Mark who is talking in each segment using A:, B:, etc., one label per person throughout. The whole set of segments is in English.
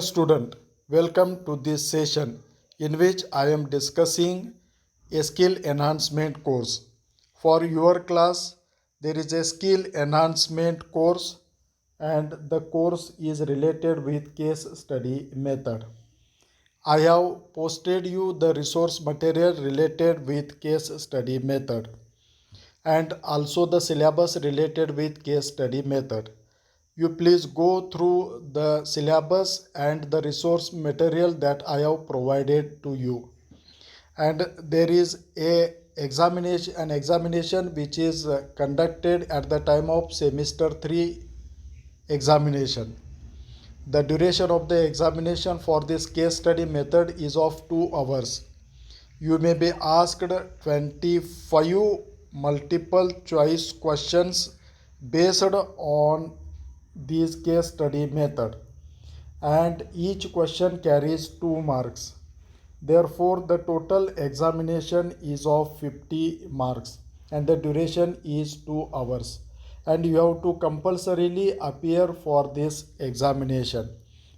A: Student, welcome to this session in which I am discussing a skill enhancement course. For your class, there is a skill enhancement course and the course is related with case study method. I have posted you the resource material related with case study method and also the syllabus related with case study method. You please go through the syllabus and the resource material that I have provided to you. And there is an examination which is conducted at the time of semester 3 examination. The duration of the examination for this case study method is of 2 hours. You may be asked 25 multiple choice questions based on this case study method, and each question carries 2 marks. Therefore, the total examination is of 50 marks and the duration is 2 hours. And you have to compulsorily appear for this examination,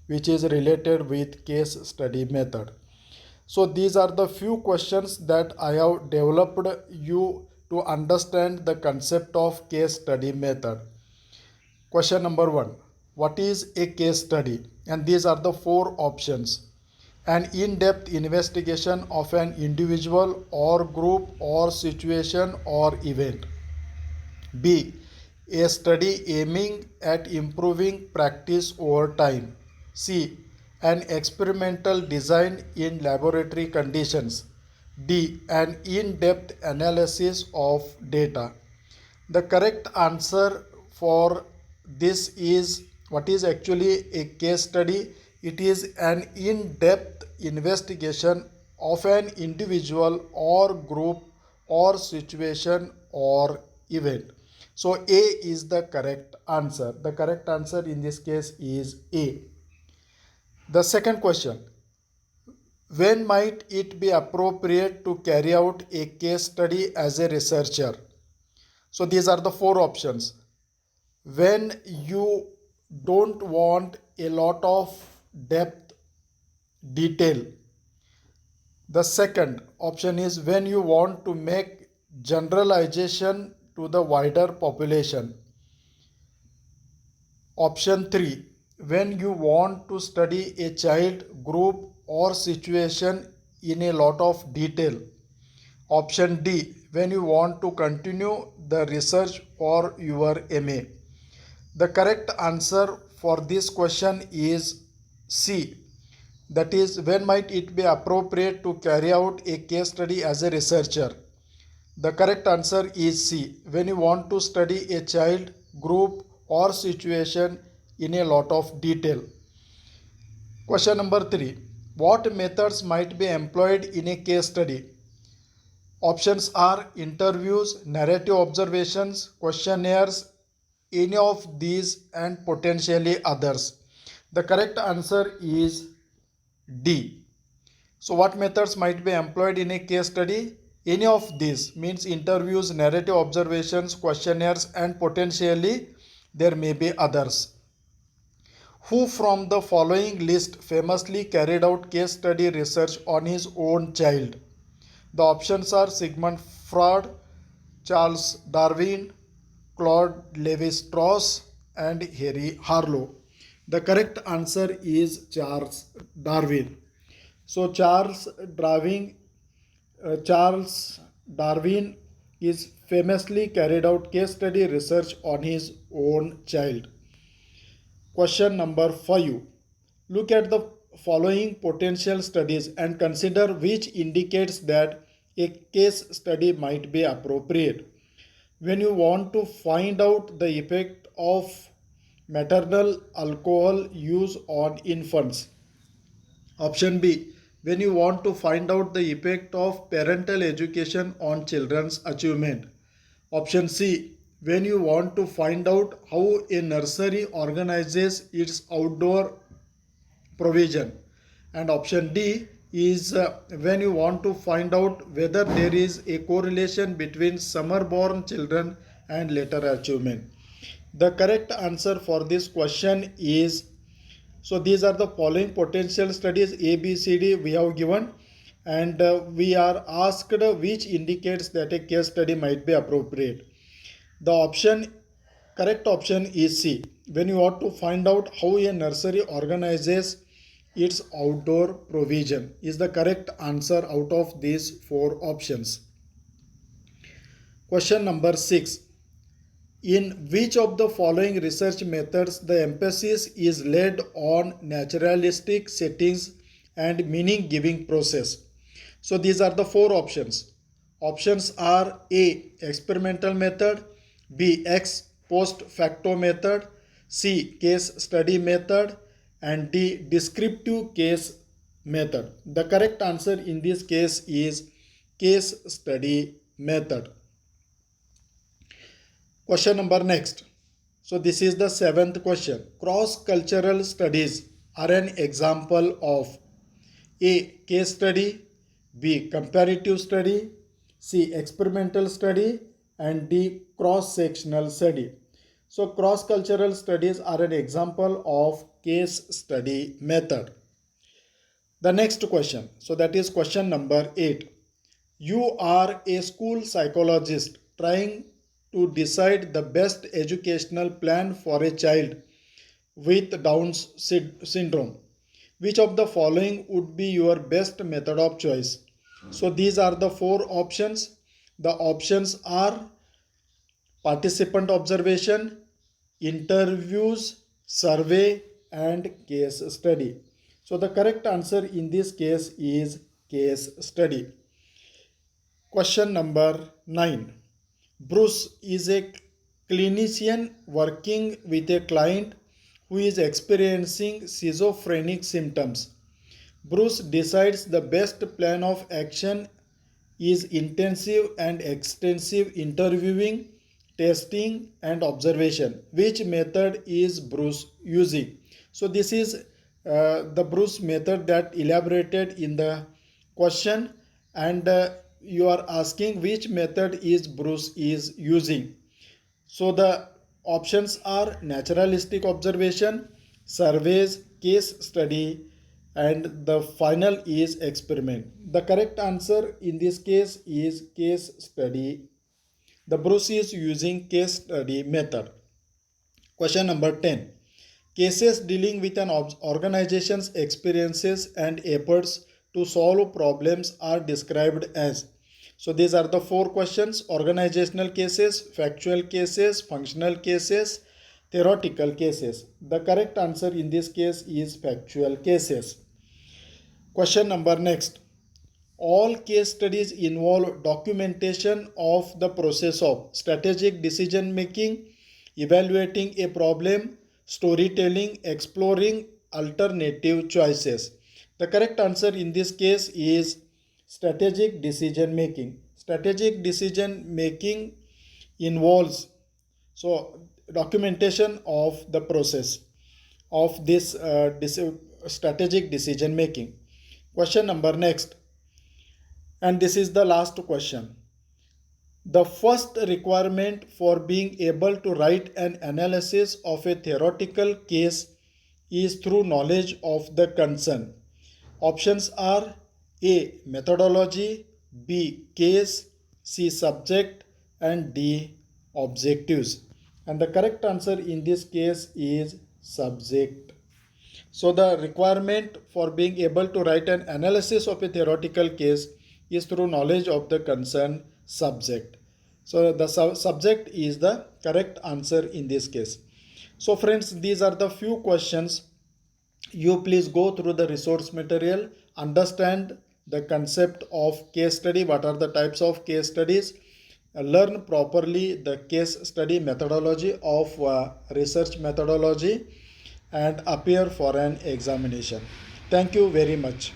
A: which is related with case study method. So these are the few questions that I have developed you to understand the concept of case study method. Question number 1. What is a case study? And these are the 4 options. An in-depth investigation of an individual or group or situation or event. B. A study aiming at improving practice over time. C. An experimental design in laboratory conditions. D. An in-depth analysis of data. The correct answer for this is what is actually a case study. It is an in-depth investigation of an individual or group or situation or event. So A is the correct answer. The correct answer in this case is A. The second question. When might it be appropriate to carry out a case study as a researcher? So these are the 4 options. When you don't want a lot of depth detail. The second option is when you want to make generalization to the wider population. Option 3, when you want to study a child, group or situation in a lot of detail. Option D, when you want to continue the research for your MA. The correct answer for this question is C. That is, when might it be appropriate to carry out a case study as a researcher? The correct answer is C. When you want to study a child, group or situation in a lot of detail. Question number 3. What methods might be employed in a case study? Options are interviews, narrative observations, questionnaires, any of these and potentially others. The correct answer is D. So what methods might be employed in a case study? Any of these means interviews, narrative observations, questionnaires and potentially there may be others. Who from the following list famously carried out case study research on his own child? The options are Sigmund Freud, Charles Darwin, Claude Lévi-Strauss and Harry Harlow. The correct answer is Charles Darwin. So Charles Darwin is famously carried out case study research on his own child. Question number 5. Look at the following potential studies and consider which indicates that a case study might be appropriate. When you want to find out the effect of maternal alcohol use on infants. Option B. When you want to find out the effect of parental education on children's achievement. Option C. When you want to find out how a nursery organizes its outdoor provision. And option D is when you want to find out whether there is a correlation between summer born children and later achievement. The correct answer for this question is So these are the following potential studies A, B, C, D we have given, and we are asked which indicates that a case study might be appropriate. The correct option is C. When you want to find out how a nursery organizes its outdoor provision is the correct answer out of these four options. Question number 6. In which of the following research methods the emphasis is laid on naturalistic settings and meaning giving process? So these are the four options. Options are A. Experimental method, B. Ex post facto method, C. Case study method, and D. Descriptive case method. The correct answer in this case is case study method. Question number next. So this is the seventh question. Cross-cultural studies are an example of A. Case study, B. Comparative study, C. Experimental study, and D. Cross-sectional study. So cross-cultural studies are an example of case study method. The next question. So that is question number 8. You are a school psychologist trying to decide the best educational plan for a child with Down's syndrome. Which of the following would be your best method of choice? So these are the four options. The options are participant observation, interviews, survey, and case study. So the correct answer in this case is case study. Question number 9. Bruce is a clinician working with a client who is experiencing schizophrenic symptoms. Bruce decides the best plan of action is intensive and extensive interviewing, testing, and observation. Which method is Bruce using? So this is the Bruce method that elaborated in the question, and you are asking which method is Bruce is using. So the options are naturalistic observation, surveys, case study, and the final is experiment. The correct answer in this case is case study. The Bruce is using case study method. Question number 10. Cases dealing with an organization's experiences and efforts to solve problems are described as. So these are the four questions: organizational cases, factual cases, functional cases, theoretical cases. The correct answer in this case is factual cases. Question number next. All case studies involve documentation of the process of strategic decision making, evaluating a problem, storytelling, exploring alternative choices. The correct answer in this case is strategic decision making. Strategic decision making involves documentation of the process of this strategic decision making. Question number next, and this is the last question. The first requirement for being able to write an analysis of a theoretical case is through knowledge of the concern. Options are A. Methodology, B. Case, C. Subject, and D. Objectives. And the correct answer in this case is subject. So the requirement for being able to write an analysis of a theoretical case is through knowledge of the concerned subject. So the subject is the correct answer in this case. So friends, these are the few questions. You please go through the resource material, understand the concept of case study, what are the types of case studies, learn properly the case study methodology of research methodology, and appear for an examination. Thank you very much.